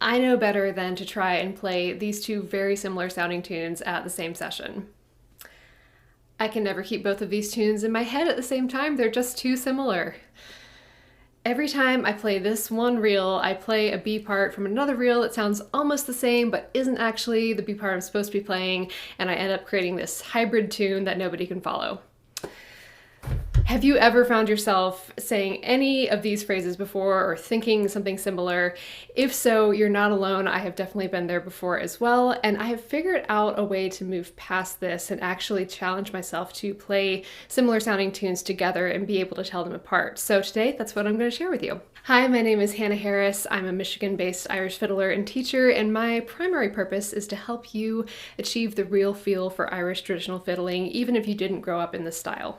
I know better than to try and play these two very similar sounding tunes at the same session. I can never keep both of these tunes in my head at the same time, they're just too similar. Every time I play this one reel, I play a B part from another reel that sounds almost the same but isn't actually the B part I'm supposed to be playing, and I end up creating this hybrid tune that nobody can follow. Have you ever found yourself saying any of these phrases before or thinking something similar? If so, you're not alone. I have definitely been there before as well, and I have figured out a way to move past this and actually challenge myself to play similar sounding tunes together and be able to tell them apart. So today, that's what I'm going to share with you. Hi, my name is Hannah Harris. I'm a Michigan-based Irish fiddler and teacher, and my primary purpose is to help you achieve the real feel for Irish traditional fiddling, even if you didn't grow up in this style.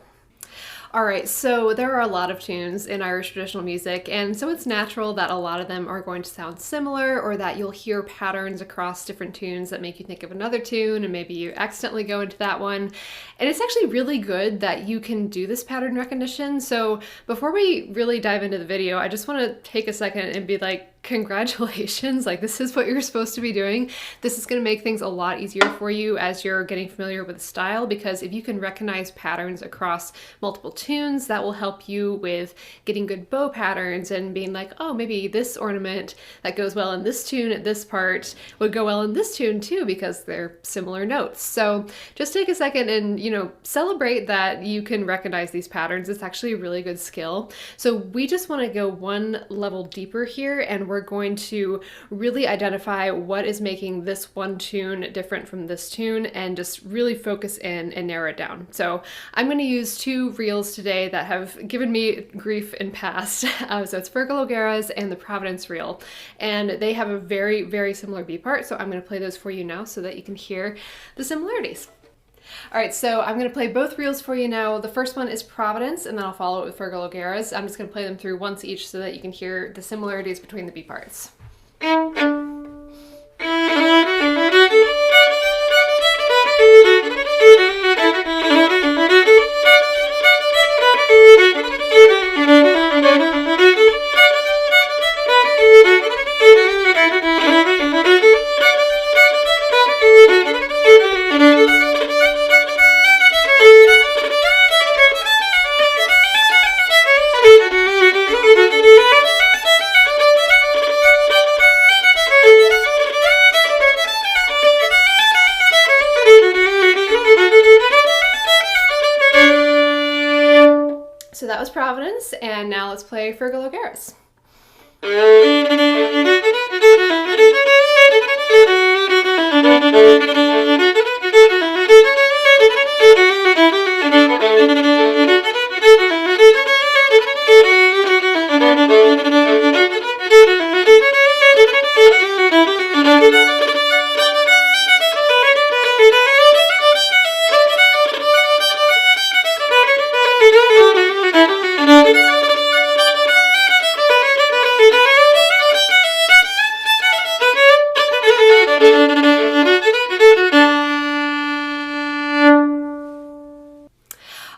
Alright, so there are a lot of tunes in Irish traditional music, and so it's natural that a lot of them are going to sound similar, or that you'll hear patterns across different tunes that make you think of another tune, and maybe you accidentally go into that one. And it's actually really good that you can do this pattern recognition. So before we really dive into the video, I just want to take a second and be like, congratulations, like this is what you're supposed to be doing. This is going to make things a lot easier for you as you're getting familiar with the style, because if you can recognize patterns across multiple tunes, that will help you with getting good bow patterns and being like, oh, maybe this ornament that goes well in this tune at this part would go well in this tune too, because they're similar notes. So just take a second and, celebrate that you can recognize these patterns. It's actually a really good skill. So we just want to go one level deeper here, and we're going to really identify what is making this one tune different from this tune and just really focus in and narrow it down. So I'm going to use two reels today that have given me grief in past. So it's Fergal O'Geara's and the Providence reel, and they have a very, very similar B part. So I'm going to play those for you now so that you can hear the similarities. All right, so I'm going to play both reels for you now. The first one is Providence, and then I'll follow it with Fergal O'Geara's. I'm just going to play them through once each so that you can hear the similarities between the B parts. So that was Providence, and now let's play Fergal O'Geara's.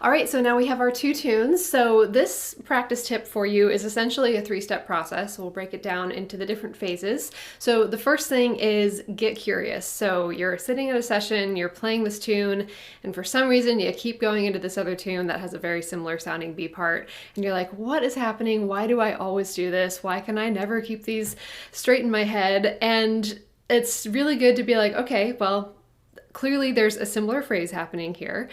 All right, so now we have our two tunes. So this practice tip for you is essentially a three-step process. So we'll break it down into the different phases. So the first thing is get curious. So you're sitting at a session, you're playing this tune, and for some reason you keep going into this other tune that has a very similar sounding B part, and you're like, what is happening? Why do I always do this? Why can I never keep these straight in my head? And it's really good to be like, okay, well, clearly there's a similar phrase happening here,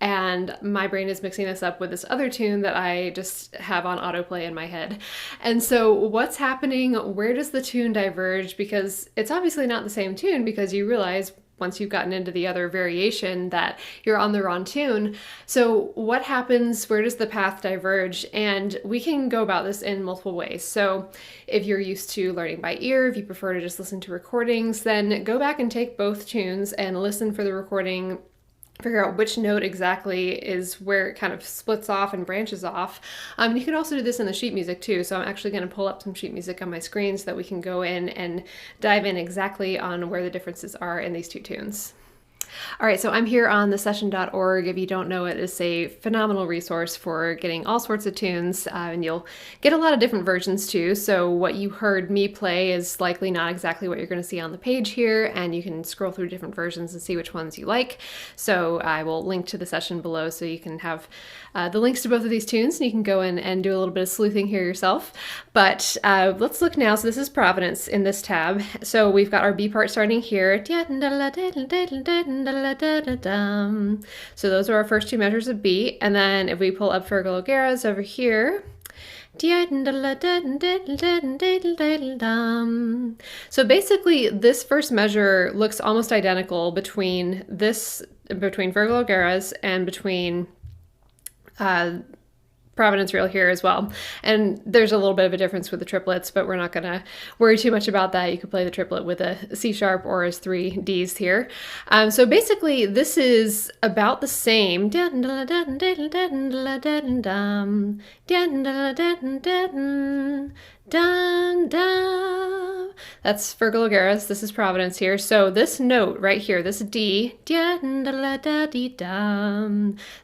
and my brain is mixing this up with this other tune that I just have on autoplay in my head. And so what's happening? Where does the tune diverge? Because it's obviously not the same tune, because you realize once you've gotten into the other variation that you're on the wrong tune. So what happens? Where does the path diverge? And we can go about this in multiple ways. So if you're used to learning by ear, if you prefer to just listen to recordings, then go back and take both tunes and listen for the recording, figure out which note exactly is where it kind of splits off and branches off. You can also do this in the sheet music too, so I'm actually going to pull up some sheet music on my screen so that we can go in and dive in exactly on where the differences are in these two tunes. All right, so I'm here on thesession.org. If you don't know it, it's a phenomenal resource for getting all sorts of tunes, and you'll get a lot of different versions too. So what you heard me play is likely not exactly what you're going to see on the page here, and you can scroll through different versions and see which ones you like. So I will link to the session below so you can have the links to both of these tunes, and you can go in and do a little bit of sleuthing here yourself. But let's look now. So this is Providence in this tab. So we've got our B part starting here. So those are our first two measures of B. And then if we pull up Fergal O'Geara's over here, so basically this first measure looks almost identical between Fergal O'Geara's and between Providence reel here as well. And there's a little bit of a difference with the triplets, but we're not going to worry too much about that. You could play the triplet with a C sharp or as 3 Ds here. So basically this is about the same. That's Fergal O'Geara's. This is Providence here. So this note right here, this D,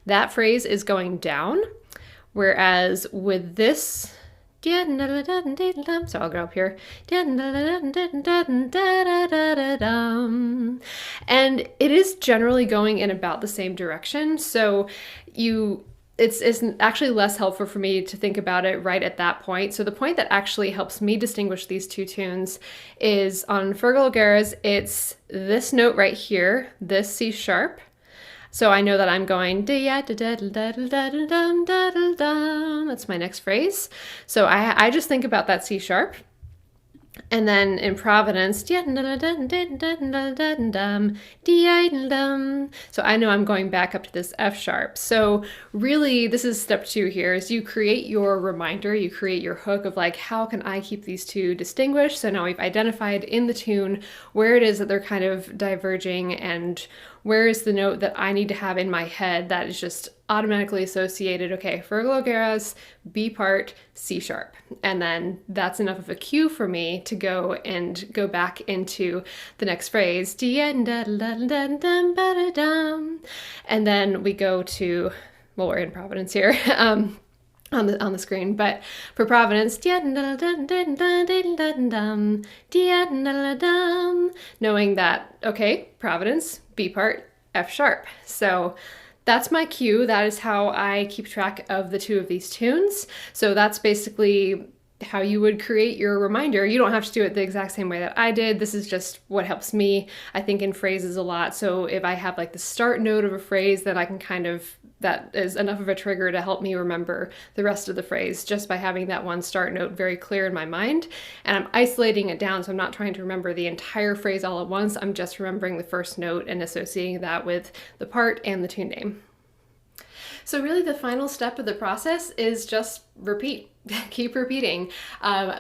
that phrase is going down. Whereas with this, so I'll go up here, and it is generally going in about the same direction. So it's actually less helpful for me to think about it right at that point. So the point that actually helps me distinguish these two tunes is on Fergal O'Geara's, it's this note right here, this C sharp. So I know that I'm going, that's my next phrase. So I just think about that C sharp. And then in Providence, so I know I'm going back up to this F sharp. So really, this is step 2 here, is you create your reminder, you create your hook of like, how can I keep these two distinguished? So now we've identified in the tune where it is that they're kind of diverging and where is the note that I need to have in my head that is just automatically associated. Okay, Fergal O'Geara's B part, C sharp. And then that's enough of a cue for me to go back into the next phrase. And then we go to, well, we're in Providence here. On the screen, but for Providence, knowing that, okay, Providence, B part, F sharp. So that's my cue. That is how I keep track of the two of these tunes. So that's basically how you would create your reminder. You don't have to do it the exact same way that I did. This is just what helps me, I think, in phrases a lot. So if I have like the start note of a phrase, then I can that is enough of a trigger to help me remember the rest of the phrase just by having that one start note very clear in my mind. And I'm isolating it down, so I'm not trying to remember the entire phrase all at once. I'm just remembering the first note and associating that with the part and the tune name. So really the final step of the process is just repeat. Keep repeating.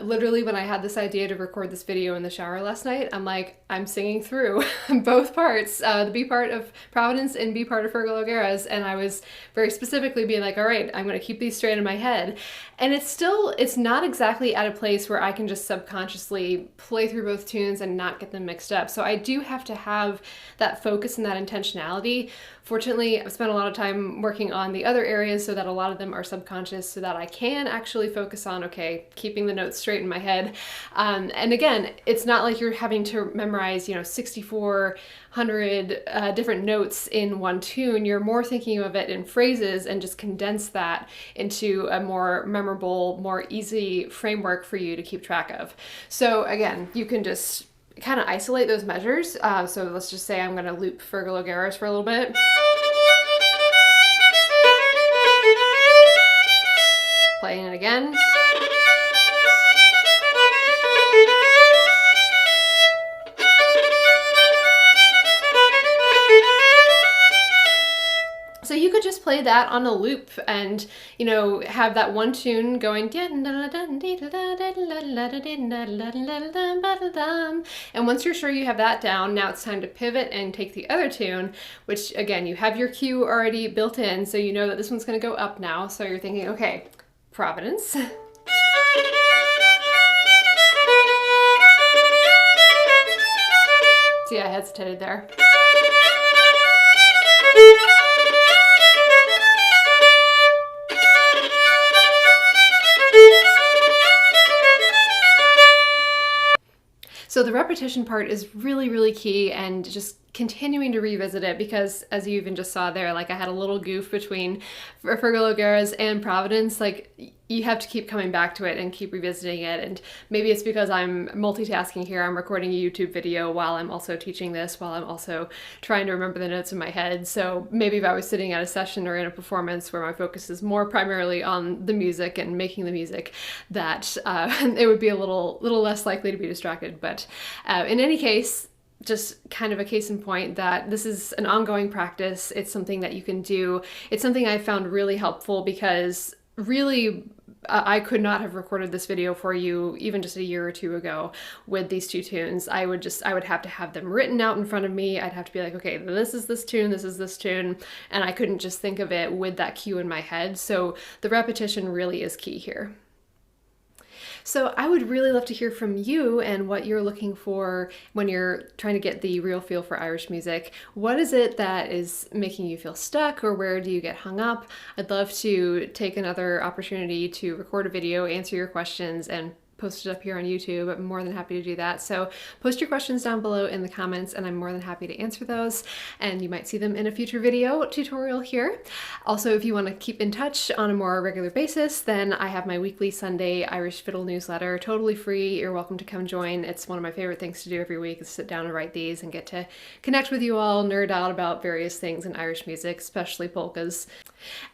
Literally when I had this idea to record this video in the shower last night, I'm like, I'm singing through both parts, the B part of Providence and B part of Fergal O'Geara's, and I was very specifically being like, all right, I'm going to keep these straight in my head. And it's not exactly at a place where I can just subconsciously play through both tunes and not get them mixed up. So I do have to have that focus and that intentionality. Fortunately, I've spent a lot of time working on the other areas so that a lot of them are subconscious so that I can actually focus on, okay, keeping the notes straight in my head. And again, it's not like you're having to memorize, 6,400 different notes in one tune. You're more thinking of it in phrases and just condense that into a more memorable, more easy framework for you to keep track of. So again, you can just kind of isolate those measures. So let's just say I'm going to loop Fergal O'Geara's for a little bit. Playing it again. So you could just play that on a loop and, have that one tune going, and once you're sure you have that down, now it's time to pivot and take the other tune, which again, you have your cue already built in, so you know that this one's going to go up now. So you're thinking, okay, Providence. See, I hesitated there. So the repetition part is really, really key, and just continuing to revisit it, because as you even just saw there, like I had a little goof between Fergal O'Geara's and Providence. Like, you have to keep coming back to it and keep revisiting it. And maybe it's because I'm multitasking here. I'm recording a YouTube video while I'm also teaching this, while I'm also trying to remember the notes in my head. So maybe if I was sitting at a session or in a performance where my focus is more primarily on the music and making the music, that it would be a little less likely to be distracted. But in any case, just kind of a case in point that this is an ongoing practice. It's something that you can do. It's something I found really helpful, because really I could not have recorded this video for you even just a year or two ago with these two tunes. I would have to have them written out in front of me. I'd have to be like, okay, this is this tune, this is this tune, and I couldn't just think of it with that cue in my head. So the repetition really is key here. So I would really love to hear from you and what you're looking for when you're trying to get the real feel for Irish music. What is it that is making you feel stuck, or where do you get hung up? I'd love to take another opportunity to record a video, answer your questions, and post it up here on YouTube. I'm more than happy to do that. So post your questions down below in the comments, and I'm more than happy to answer those, and you might see them in a future video tutorial here. Also, if you want to keep in touch on a more regular basis, then I have my weekly Sunday Irish Fiddle newsletter, totally free. You're welcome to come join. It's one of my favorite things to do every week, is sit down and write these and get to connect with you all, nerd out about various things in Irish music, especially polkas.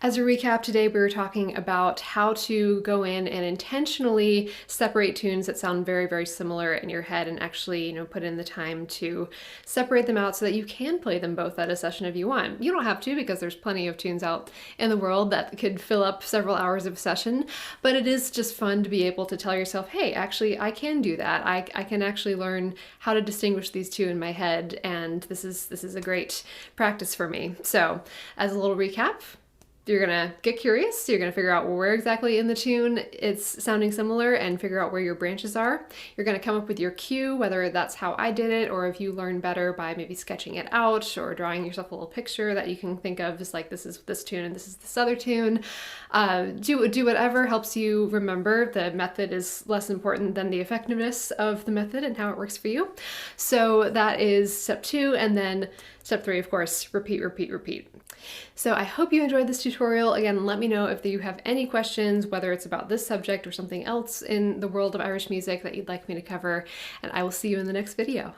As a recap, today we were talking about how to go in and intentionally separate tunes that sound very, very similar in your head, and actually, put in the time to separate them out so that you can play them both at a session if you want. You don't have to, because there's plenty of tunes out in the world that could fill up several hours of a session, but it is just fun to be able to tell yourself, hey, actually, I can do that. I can actually learn how to distinguish these two in my head, and this is a great practice for me. So, as a little recap, you're gonna get curious, you're gonna figure out where exactly in the tune it's sounding similar and figure out where your branches are. You're gonna come up with your cue, whether that's how I did it, or if you learn better by maybe sketching it out or drawing yourself a little picture that you can think of as like, this is this tune and this is this other tune. Do whatever helps you remember. The method is less important than the effectiveness of the method and how it works for you. So that is step 2, and then step 3, of course, repeat, repeat, repeat. So I hope you enjoyed this tutorial. Again, let me know if you have any questions, whether it's about this subject or something else in the world of Irish music that you'd like me to cover, and I will see you in the next video.